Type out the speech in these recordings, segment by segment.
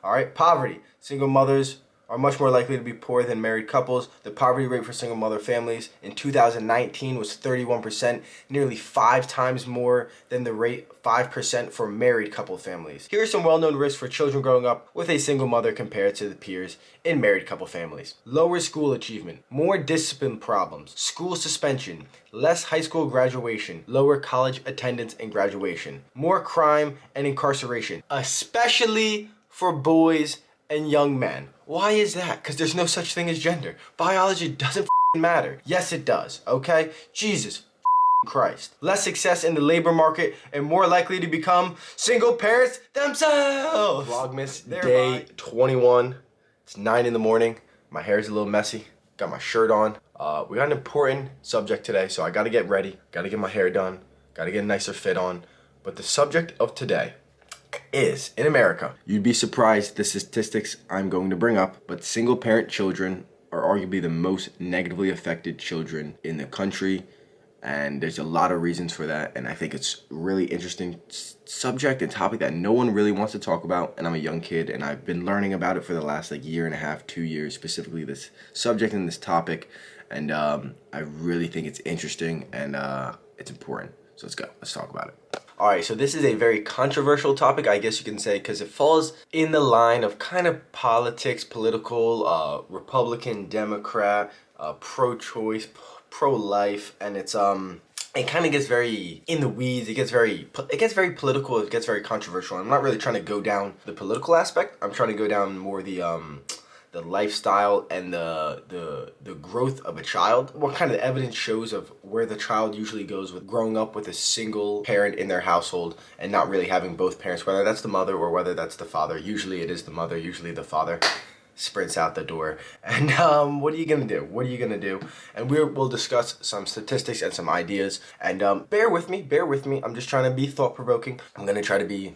All right, poverty. Single mothers are much more likely to be poor than married couples. The poverty rate for single mother families in 2019 was 31%, nearly 5 times more than the rate 5% for married couple families. Here are some well-known risks for children growing up with a single mother compared to the peers in married couple families. Lower school achievement, more discipline problems, school suspension, less high school graduation, lower college attendance and graduation, more crime and incarceration, especially for boys and young men. Why is that? Because there's no such thing as gender. Biology doesn't matter. Yes, it does, okay? Jesus Christ. Less success in the labor market and more likely to become single parents themselves. Vlogmas day 21. It's 9 in the morning. My hair's a little messy. Got my shirt on. We got an important subject today, so I gotta get ready. Gotta get my hair done. Gotta get a nicer fit on. But the subject of today is, in America, you'd be surprised the statistics I'm going to bring up, but single parent children are arguably the most negatively affected children in the country, and there's a lot of reasons for that, and I think it's really interesting subject and topic that no one really wants to talk about, and I'm a young kid, and I've been learning about it for the last year and a half, 2 years, specifically this subject and this topic, and I really think it's interesting and it's important. So let's go. Let's talk about it. All right, so this is a very controversial topic, I guess you can say, because it falls in the line of kind of politics, political, Republican, Democrat, pro-choice, pro-life, and it's it kind of gets very in the weeds. It gets very political. It gets very controversial. I'm not really trying to go down the political aspect. I'm trying to go down more the lifestyle and the growth of a child. What kind of evidence shows of where the child usually goes with growing up with a single parent in their household and not really having both parents, whether that's the mother or whether that's the father. Usually it is the mother, usually the father sprints out the door. And what are you gonna do? What are you gonna do? And we'll discuss some statistics and some ideas. And bear with me. I'm just trying to be thought-provoking. I'm gonna try to be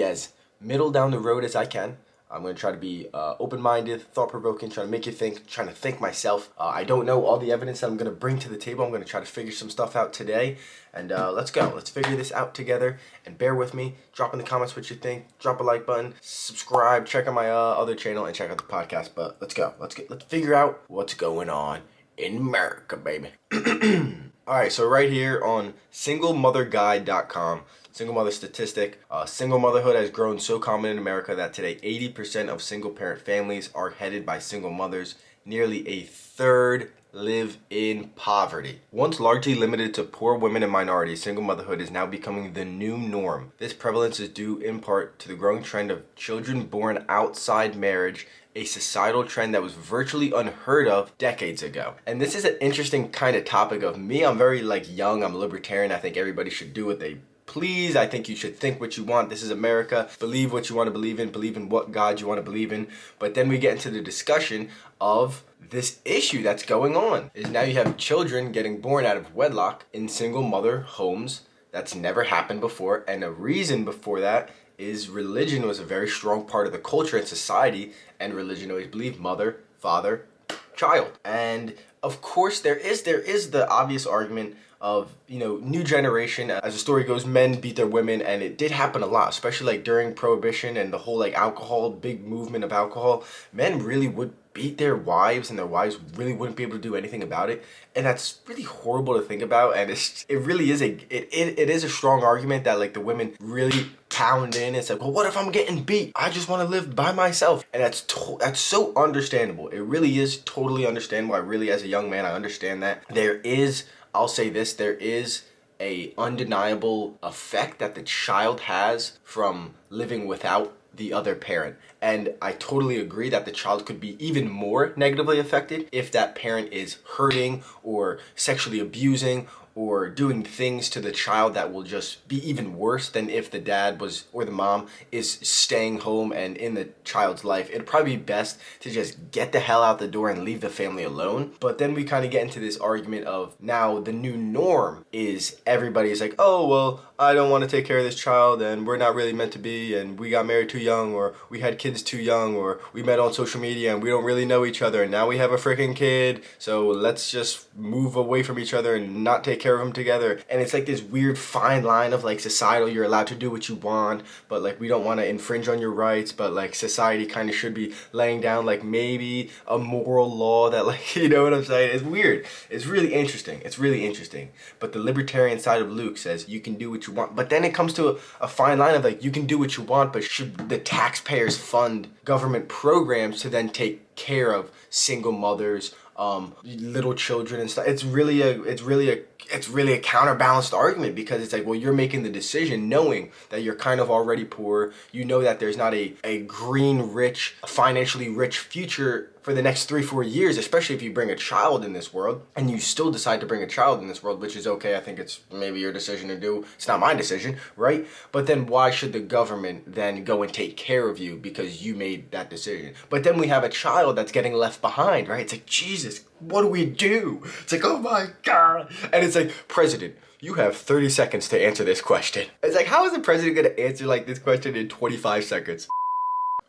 as middle down the road as I can. I'm going to try to be open-minded, thought-provoking, trying to make you think, trying to think myself. I don't know all the evidence that I'm going to bring to the table. I'm going to try to figure some stuff out today. And let's go. Let's figure this out together. And bear with me. Drop in the comments what you think. Drop a like button. Subscribe. Check out my other channel and check out the podcast. But let's go. Let's figure out what's going on in America, baby. All right, so right here on singlemotherguide.com, single mother statistic, single motherhood has grown so common in America that today 80% of single parent families are headed by single mothers. Nearly a third live in poverty. Once largely limited to poor women and minorities, single motherhood is now becoming the new norm. This prevalence is due in part to the growing trend of children born outside marriage, a societal trend that was virtually unheard of decades ago. And this is an interesting kind of topic of me. I'm very young, I'm a libertarian. I think everybody should do what they please. I think you should think what you want. This is America. Believe what you want to believe in what God you want to believe in. But then we get into the discussion of this issue that's going on. Is now you have children getting born out of wedlock in single mother homes. That's never happened before. And a reason before that is religion was a very strong part of the culture and society, and religion always believed mother, father, child. And of course there is the obvious argument of, new generation. As the story goes, men beat their women, and it did happen a lot, especially during Prohibition and the whole alcohol, big movement of alcohol. Men really would beat their wives, and their wives really wouldn't be able to do anything about it. And that's really horrible to think about, and it really is it is a strong argument that the women really pound in and say, well, what if I'm getting beat? I just want to live by myself. And that's so understandable. It really is totally understandable. I really, as a young man, I understand that. I'll say this, there is a undeniable effect that the child has from living without the other parent. And I totally agree that the child could be even more negatively affected if that parent is hurting or sexually abusing or doing things to the child that will just be even worse than if the dad or the mom is staying home and in the child's life. It'd probably be best to just get the hell out the door and leave the family alone. But then we kind of get into this argument of now the new norm is everybody's like, oh, well, I don't want to take care of this child, and we're not really meant to be, and we got married too young, or we had kids too young, or we met on social media and we don't really know each other, and now we have a freaking kid, so let's just move away from each other and not take care care of them together. And it's like this weird fine line of like societal, you're allowed to do what you want, but like we don't want to infringe on your rights, but like society kind of should be laying down like maybe a moral law that like, you know what I'm saying? It's weird. It's really interesting. It's really interesting. But the libertarian side of Luke says you can do what you want. But then it comes to a fine line of like, you can do what you want, but should the taxpayers fund government programs to then take care of single mothers, little children and stuff? It's really a counterbalanced argument, because it's like, well, you're making the decision knowing that you're kind of already poor. You know that there's not a green, rich, financially rich future for the next 3-4 years, especially if you bring a child in this world, and you still decide to bring a child in this world, which is okay. I think it's maybe your decision to do. It's not my decision, right? But then why should the government then go and take care of you because you made that decision? But then we have a child that's getting left behind, right? It's like, Jesus, what do we do? It's like, oh my God. And it's like, President, you have 30 seconds to answer this question. It's like, how is the president going to answer like this question in 25 seconds?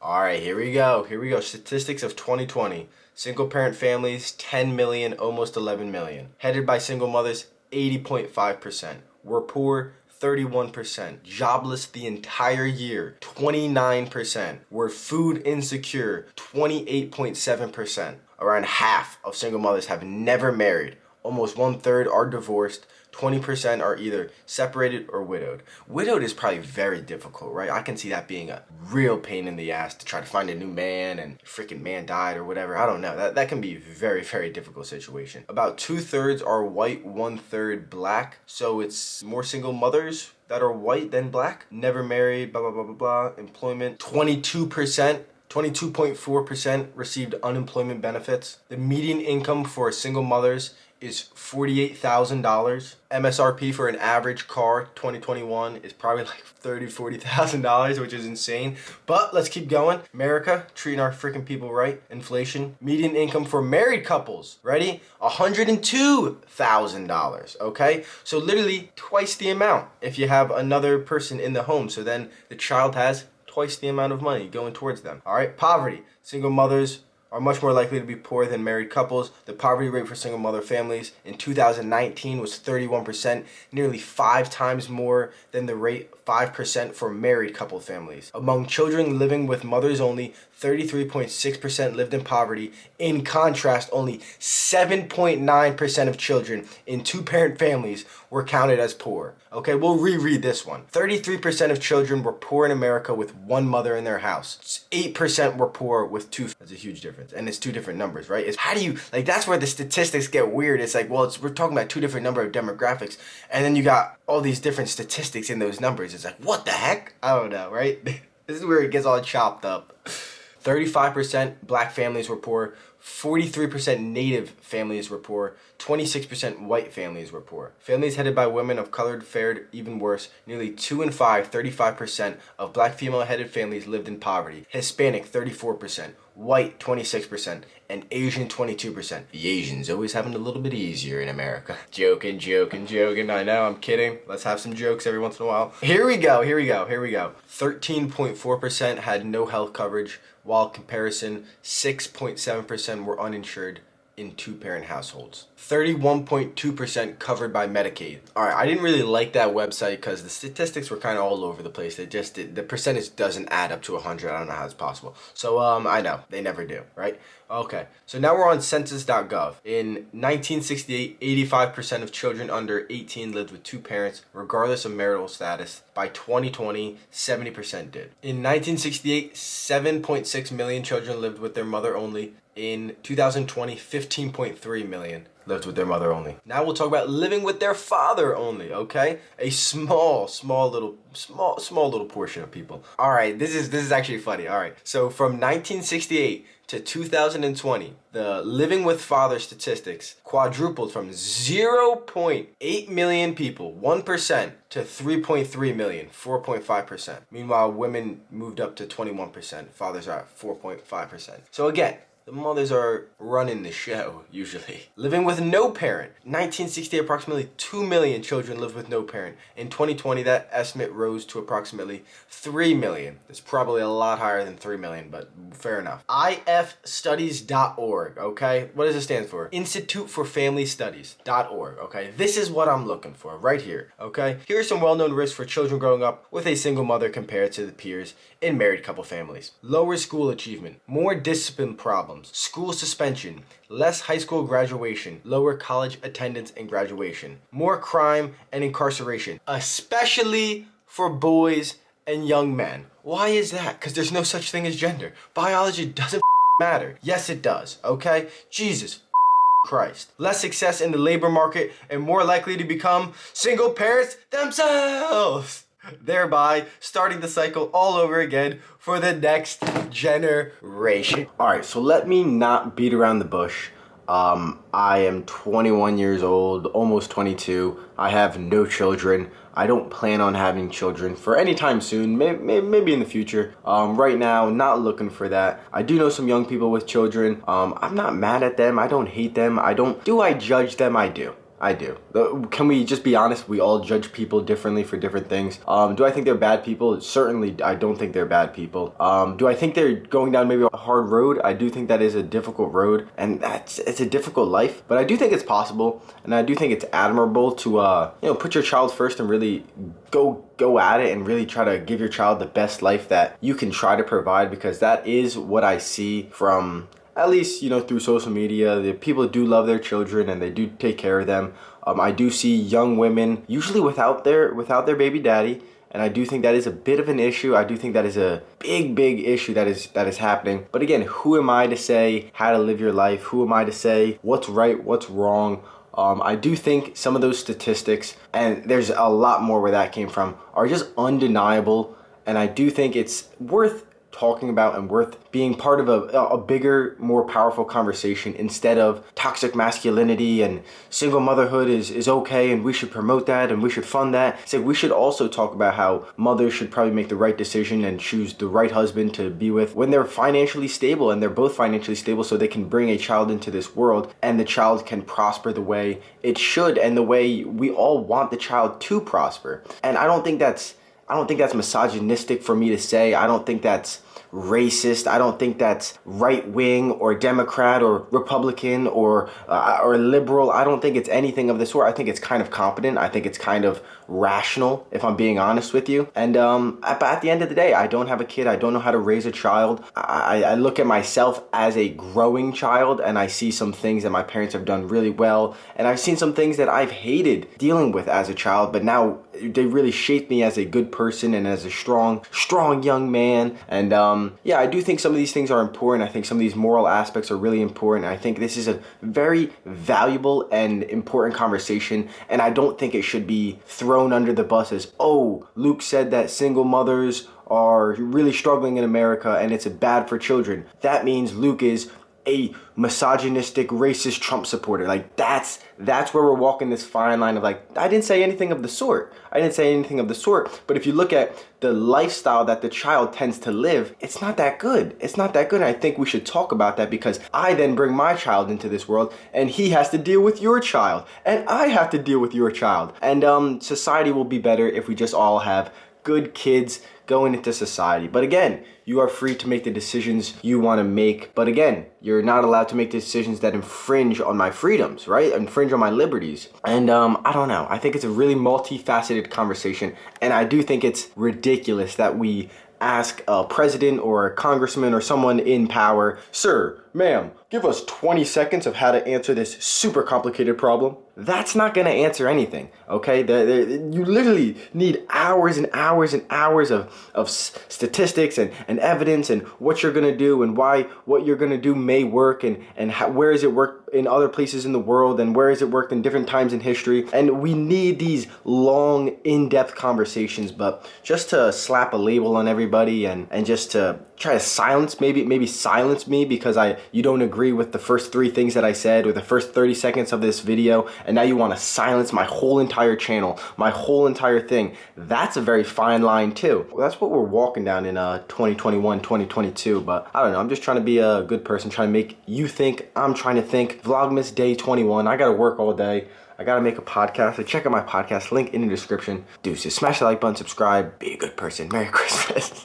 All right, here we go. Statistics of 2020. Single parent families, 10 million, almost 11 million. Headed by single mothers, 80.5%. We're poor, 31%. Jobless the entire year, 29%. We're food insecure, 28.7%. Around half of single mothers have never married. Almost 1/3 are divorced. 20% are either separated or widowed. Widowed is probably very difficult, right? I can see that being a real pain in the ass to try to find a new man and freaking man died or whatever. I don't know. That can be a very, very difficult situation. About 2/3 are white, 1/3 black. So it's more single mothers that are white than black. Never married, blah, blah, blah, blah, blah. Employment, 22.4% received unemployment benefits. The median income for single mothers is $48,000. MSRP for an average car 2021 is probably like $30,000-$40,000, which is insane. But let's keep going. America treating our freaking people right. Inflation. Median income for married couples, ready? $102,000. Okay, so literally twice the amount if you have another person in the home. So then the child has twice the amount of money going towards them. All right, poverty. Single mothers are much more likely to be poor than married couples. The poverty rate for single mother families in 2019 was 31%, nearly 5 times more than the rate 5% for married couple families. Among children living with mothers only, 33.6% lived in poverty. In contrast, only 7.9% of children in two-parent families were counted as poor. Okay, we'll reread this one. 33% of children were poor in America with one mother in their house. 8% were poor with two. That's a huge difference. And it's two different numbers, right? It's how do you, like, that's where the statistics get weird. It's like, well, we're talking about two different number of demographics, and then you got all these different statistics in those numbers. It's like, what the heck? I don't know, right? This is where it gets all chopped up. 35% black families were poor, 43% native families were poor, 26% white families were poor. Families headed by women of color fared even worse. Nearly 2 in 5, 35% of black female-headed families lived in poverty. Hispanic, 34%, white, 26%, and Asian, 22%. The Asians always having a little bit easier in America. Joking. I know, I'm kidding. Let's have some jokes every once in a while. Here we go. 13.4% had no health coverage, while comparison, 6.7% were uninsured in two-parent households. 31.2% covered by Medicaid. All right, I didn't really like that website because the statistics were kind of all over the place. The percentage doesn't add up to 100. I don't know how it's possible. So I know they never do, right? Okay, so now we're on Census.gov. In 1968, 85% of children under 18 lived with two parents, regardless of marital status. By 2020, 70% did. In 1968, 7.6 million children lived with their mother only. In 2020, 15.3 million lived with their mother only. Now we'll talk about living with their father only, okay? A small little portion of people. All right, this is actually funny. All right, so from 1968 to 2020, the living with father statistics quadrupled from 0.8 million people, 1%, to 3.3 million, 4.5%. Meanwhile, women moved up to 21%. Fathers are at 4.5%. So again, the mothers are running the show, usually. Living with no parent. 1960, approximately 2 million children lived with no parent. In 2020, that estimate rose to approximately 3 million. It's probably a lot higher than 3 million, but fair enough. ifstudies.org, okay? What does it stand for? Institute for Family Studies.org, okay? This is what I'm looking for right here, okay? Here are some well-known risks for children growing up with a single mother compared to the peers in married couple families. Lower school achievement, more discipline problems, school suspension, less high school graduation, lower college attendance and graduation, more crime and incarceration, especially for boys and young men. Why is that? Because there's no such thing as gender. Biology doesn't matter. Yes, it does, okay? Jesus Christ. Less success in the labor market and more likely to become single parents themselves, thereby starting the cycle all over again for the next generation. All right, so let me not beat around the bush. I am 21 years old, almost 22. I have no children. I don't plan on having children for any time soon, maybe in the future. Right now, not looking for that. I do know some young people with children. I'm not mad at them. I don't hate them. Do I judge them? I do. Can we just be honest? We all judge people differently for different things. Do I think they're bad people? Certainly, I don't think they're bad people. Do I think they're going down maybe a hard road? I do think that is a difficult road, and it's a difficult life. But I do think it's possible, and I do think it's admirable to put your child first and really go at it and really try to give your child the best life that you can try to provide, because that is what I see from, at least, through social media. The people do love their children and they do take care of them. I do see young women, usually without their baby daddy, and I do think that is a bit of an issue. I do think that is a big issue that is happening. But again, who am I to say how to live your life? Who am I to say what's right, what's wrong? I do think some of those statistics, and there's a lot more where that came from, are just undeniable. And I do think it's worth talking about and worth being part of a bigger, more powerful conversation, instead of toxic masculinity and single motherhood is okay and we should promote that and we should fund that. So we should also talk about how mothers should probably make the right decision and choose the right husband to be with when they're financially stable, and they're both financially stable, so they can bring a child into this world and the child can prosper the way it should and the way we all want the child to prosper. And I don't think that's misogynistic for me to say. I don't think that's racist. I don't think that's right wing or Democrat or Republican or liberal. I don't think it's anything of the sort. I think it's kind of competent. I think it's kind of rational, if I'm being honest with you. And but at the end of the day, I don't have a kid. I don't know how to raise a child. I look at myself as a growing child, and I see some things that my parents have done really well, and I've seen some things that I've hated dealing with as a child, but now they really shaped me as a good person and as a strong young man. And I do think some of these things are important. I think some of these moral aspects are really important. I think this is a very valuable and important conversation, and I don't think it should be thrown under the bus as, oh, Luke said that single mothers are really struggling in America and it's bad for children. That means Luke is a misogynistic, racist Trump supporter. Like, that's where we're walking this fine line of, like, I didn't say anything of the sort. But if you look at the lifestyle that the child tends to live, it's not that good. And I think we should talk about that, because I then bring my child into this world and he has to deal with your child and I have to deal with your child. And society will be better if we just all have good kids going into society. But again, you are free to make the decisions you want to make. But again, you're not allowed to make decisions that infringe on my freedoms, right? Infringe on my liberties. And I don't know. I think it's a really multifaceted conversation. And I do think it's ridiculous that we ask a president or a congressman or someone in power, sir, ma'am, give us 20 seconds of how to answer this super complicated problem. That's not going to answer anything, okay? You literally need hours and hours and hours of statistics and evidence and what you're going to do and why what you're going to do may work and how, where has it worked in other places in the world and where has it worked in different times in history. And we need these long, in-depth conversations, but just to slap a label on everybody and just to try to silence, maybe silence me because I you don't agree with the first 3 things that I said or the first 30 seconds of this video, and now you want to silence my whole entire channel, my whole entire thing. That's a very fine line too. Well, that's what we're walking down in 2021, 2022, but I don't know, I'm just trying to be a good person, trying to make you think, I'm trying to think. Vlogmas day 21, I gotta work all day. I gotta make a podcast, so check out my podcast, link in the description. Deuces, smash the like button, subscribe, be a good person. Merry Christmas.